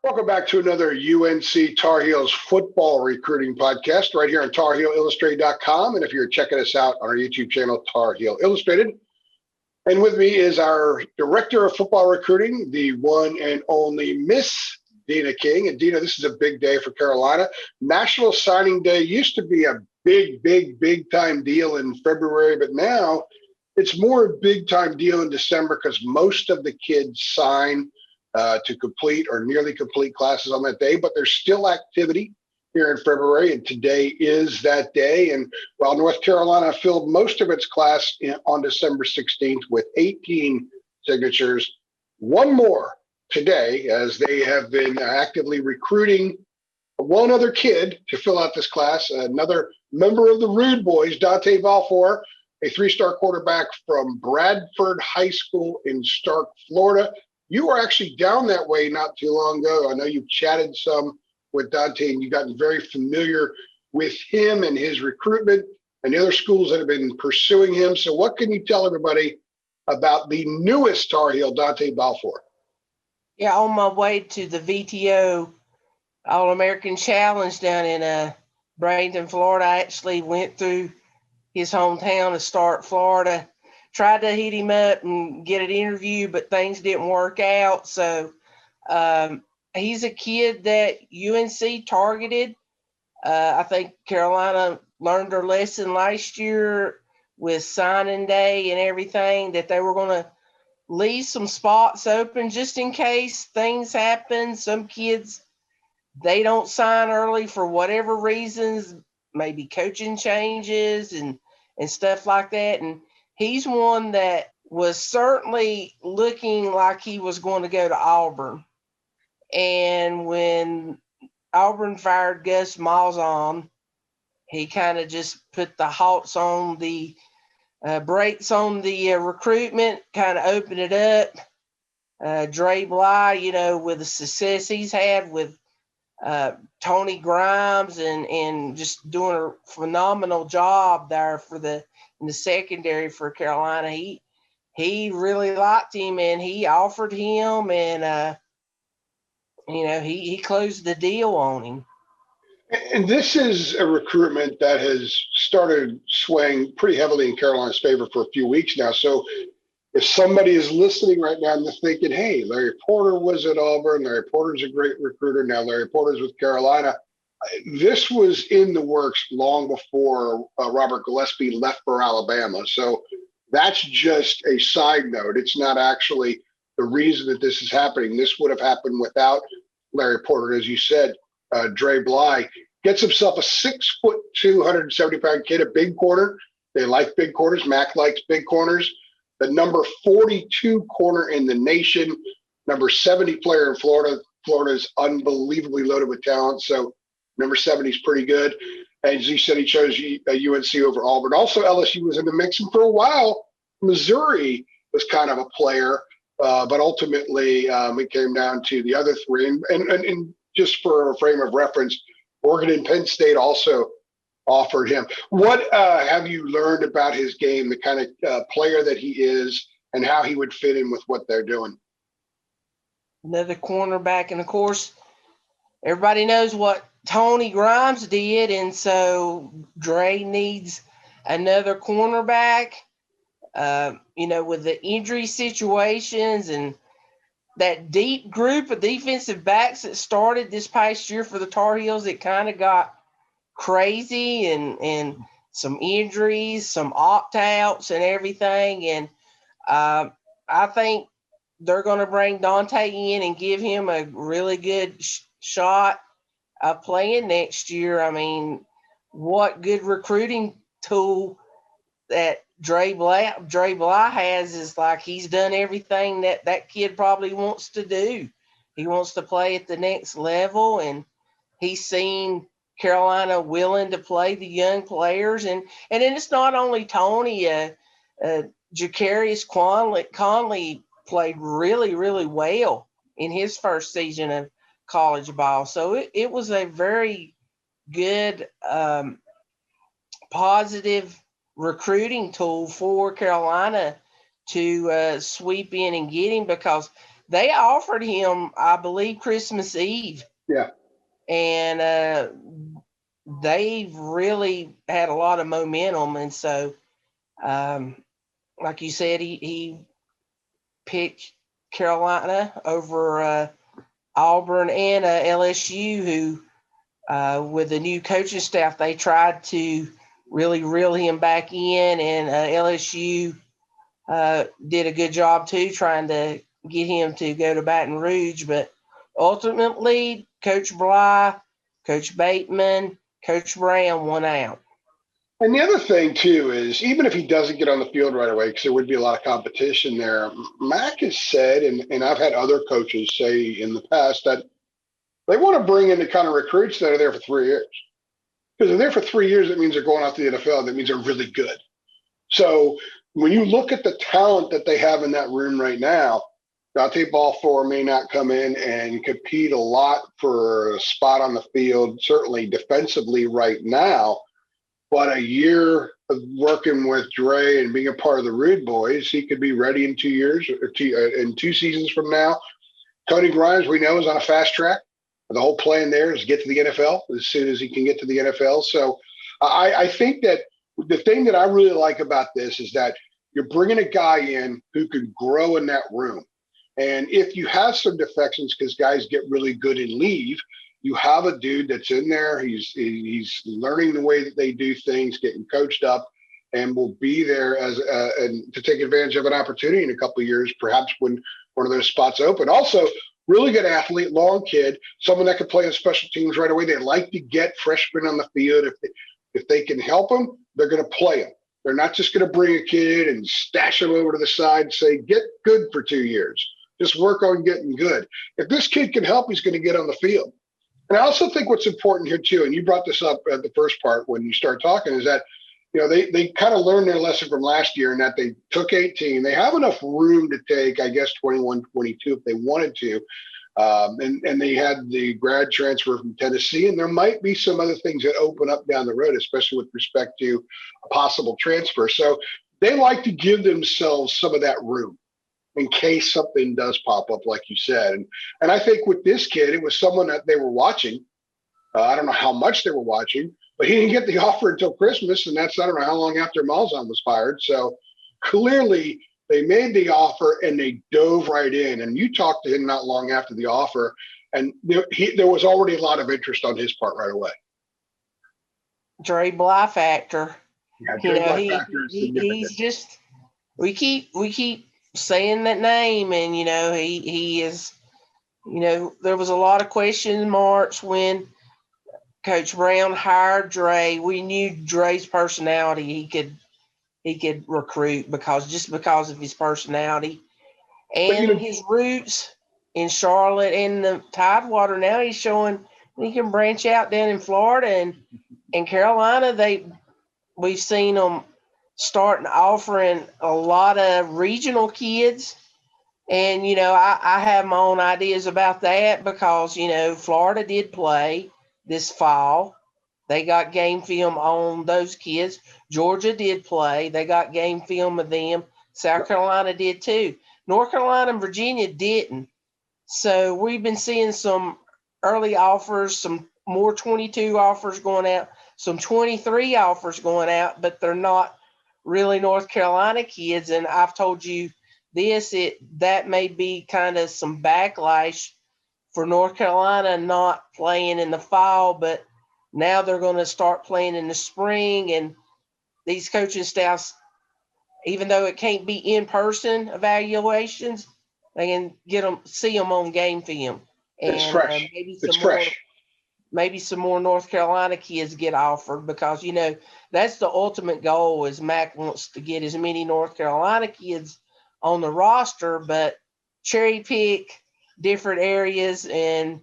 Welcome back to another UNC Tar Heels football recruiting podcast right here on TarHeelIllustrated.com. And if you're checking us out on our YouTube channel, Tar Heel Illustrated. And with me is our director of football recruiting, the one and only Miss Deana King. And Deana, this is a big day for Carolina. National Signing Day used to be a big time deal in February, but now it's more a big time deal in December because most of the kids sign to complete or nearly complete classes on that day, but there's still activity here in February, and today is that day. And while North Carolina filled most of its class on December 16th with 18 signatures, one more today, as they have been actively recruiting one other kid to fill out this class, another member of the Rude Boys, Dontae Balfour, a three-star quarterback from Bradford High School in Starke, Florida. You were actually down that way not too long ago. I know you've chatted some with Dontae, and you've gotten very familiar with him and his recruitment and the other schools that have been pursuing him. So what can you tell everybody about the newest Tar Heel, Dontae Balfour? Yeah, on my way to the VTO All-American Challenge down in Bradenton, Florida, I actually went through his hometown of Starke, Florida. Tried to hit him up and get an interview, but things didn't work out. So he's a kid that UNC targeted. I think Carolina learned their lesson last year with signing day and everything, that they were going to leave some spots open just in case things happen. Some kids, they don't sign early for whatever reasons, maybe coaching changes and stuff like that. And he's one that was certainly looking like he was going to go to Auburn. And when Auburn fired Gus Malzahn, he kind of just put the halts on the brakes on the recruitment, kind of opened it up. Dre Bly, with the success he's had with Tony Grimes and just doing a phenomenal job there in the secondary for Carolina. He really liked him, and he offered him, and he closed the deal on him. And this is a recruitment that has started swaying pretty heavily in Carolina's favor for a few weeks now. So if somebody is listening right now and they're thinking, hey, Larry Porter was at Auburn, Larry Porter's a great recruiter, now Larry Porter's with Carolina, this was in the works long before Robert Gillespie left for Alabama. So that's just a side note. It's not actually the reason that this is happening. This would have happened without Larry Porter. As you said, Dre Bly gets himself a 6'2", 170-pound kid, a big corner. They like big corners. Mack likes big corners. The number 42 corner in the nation, number 70 player in Florida. Florida is unbelievably loaded with talent. So number 70 is pretty good. As you said, he chose UNC over Auburn. Also, LSU was in the mix. And for a while, Missouri was kind of a player. But ultimately, it came down to the other three. And just for a frame of reference, Oregon and Penn State also offered him. What have you learned about his game, the kind of player that he is, and how he would fit in with what they're doing? Another cornerback. And, of course, everybody knows what Tony Grimes did, and so Dre needs another cornerback. With the injury situations and that deep group of defensive backs that started this past year for the Tar Heels, it kind of got crazy and some injuries, some opt-outs and everything. And I think they're going to bring Dontae in and give him a really good shot of playing next year. I mean, what good recruiting tool that Dre Bly has is like he's done everything that kid probably wants to do. He wants to play at the next level, and he's seen Carolina willing to play the young players. And then it's not only Tony. Jacarius Conley played really, really well in his first season of college ball. So it was a very good, positive recruiting tool for Carolina to sweep in and get him, because they offered him, I believe, Christmas Eve. Yeah. And they've really had a lot of momentum. And so, like you said, he picked Carolina over Auburn and LSU, who, with the new coaching staff, they tried to really reel him back in, and LSU did a good job too, trying to get him to go to Baton Rouge. But ultimately, Coach Bly, Coach Bateman, Coach Brown won out. And the other thing, too, is even if he doesn't get on the field right away, because there would be a lot of competition there, Mack has said, and I've had other coaches say in the past, that they want to bring in the kind of recruits that are there for 3 years. Because if they're there for 3 years, that means they're going out to the NFL. That means they're really good. So when you look at the talent that they have in that room right now, Dontae Balfour may not come in and compete a lot for a spot on the field, certainly defensively right now. But a year of working with Dre and being a part of the Rude Boys, he could be ready in 2 years, or in 2 seasons from now. Tony Grimes, we know, is on a fast track. The whole plan there is to get to the NFL as soon as he can get to the NFL. So I think that the thing that I really like about this is that you're bringing a guy in who can grow in that room. And if you have some defections because guys get really good and leave, you have a dude that's in there. He's learning the way that they do things, getting coached up, and will be there and to take advantage of an opportunity in a couple of years, perhaps when one of those spots open. Also, really good athlete, long kid, someone that could play on special teams right away. They like to get freshmen on the field. If they can help them, they're going to play them. They're not just going to bring a kid and stash him over to the side and say, get good for 2 years. Just work on getting good. If this kid can help, he's going to get on the field. And I also think what's important here too, and you brought this up at the first part when you start talking, is that they kind of learned their lesson from last year in that they took 18. They have enough room to take, I guess, 21, 22 if they wanted to. And they had the grad transfer from Tennessee, and there might be some other things that open up down the road, especially with respect to a possible transfer. So they like to give themselves some of that room in case something does pop up, like you said. And I think with this kid, it was someone that they were watching. I don't know how much they were watching, but he didn't get the offer until Christmas, and that's I don't know how long after Malzahn was fired. So clearly they made the offer and they dove right in. And you talked to him not long after the offer, and there was already a lot of interest on his part right away. Dre Bly factor. Yeah, Dre Bly factor is significant. He's just we keep saying that name, and he is. There was a lot of question marks when Coach Brown hired Dre. We knew Dre's personality. He could recruit because of his personality and his roots in Charlotte and the Tidewater. Now he's showing he can branch out down in Florida and Carolina. We've seen them starting offering a lot of regional kids. And, I have my own ideas about that because, Florida did play this fall. They got game film on those kids. Georgia did play. They got game film of them. South Carolina did too. North Carolina and Virginia didn't. So we've been seeing some early offers, some more 22 offers going out, some 23 offers going out, but they're not really North Carolina kids. And I've told you that may be kind of some backlash for North Carolina not playing in the fall, but now they're going to start playing in the spring. And these coaching staffs, even though it can't be in-person evaluations, they can see them on game film. And it's fresh. Maybe some more North Carolina kids get offered because, that's the ultimate goal is Mack wants to get as many North Carolina kids on the roster, but cherry pick different areas and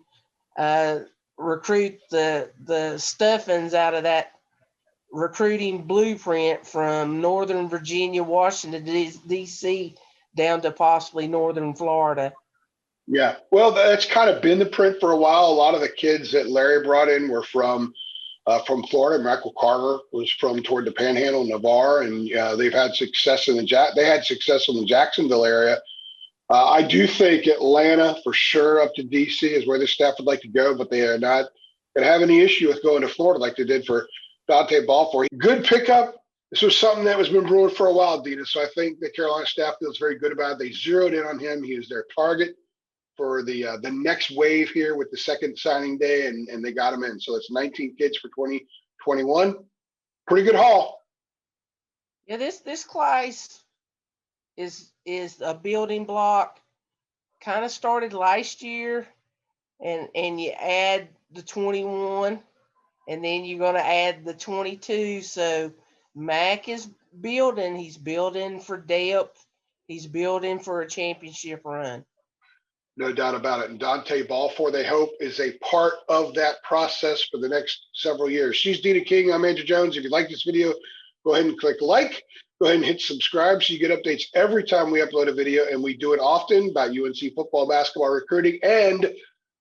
recruit the stuffings out of that recruiting blueprint from Northern Virginia, Washington, D.C. down to possibly Northern Florida. Yeah, well, that's kind of been the print for a while. A lot of the kids that Larry brought in were from Florida. Michael Carter was from toward the Panhandle, Navarre, and they've had success in the Jacksonville area. I do think Atlanta for sure up to DC is where the staff would like to go, but they are not going to have any issue with going to Florida like they did for Dontae Balfour. Good pickup. This was something that was been brewing for a while, Deana. So I think the Carolina staff feels very good about it. They zeroed in on him. He was their target for the next wave here with the second signing day, and they got him in. So it's 19 kids for 2021. Pretty good haul. Yeah, this class is a building block. Kind of started last year, and you add the 21, and then you're going to add the 22. So Mack is building. He's building for depth. He's building for a championship run. No doubt about it. And Dontae Balfour, they hope, is a part of that process for the next several years. She's Deana King. I'm Andrew Jones. If you like this video, go ahead and click like. Go ahead and hit subscribe so you get updates every time we upload a video. And we do it often about UNC football, basketball, recruiting, and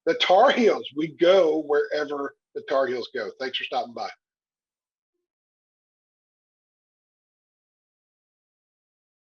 the Tar Heels. We go wherever the Tar Heels go. Thanks for stopping by.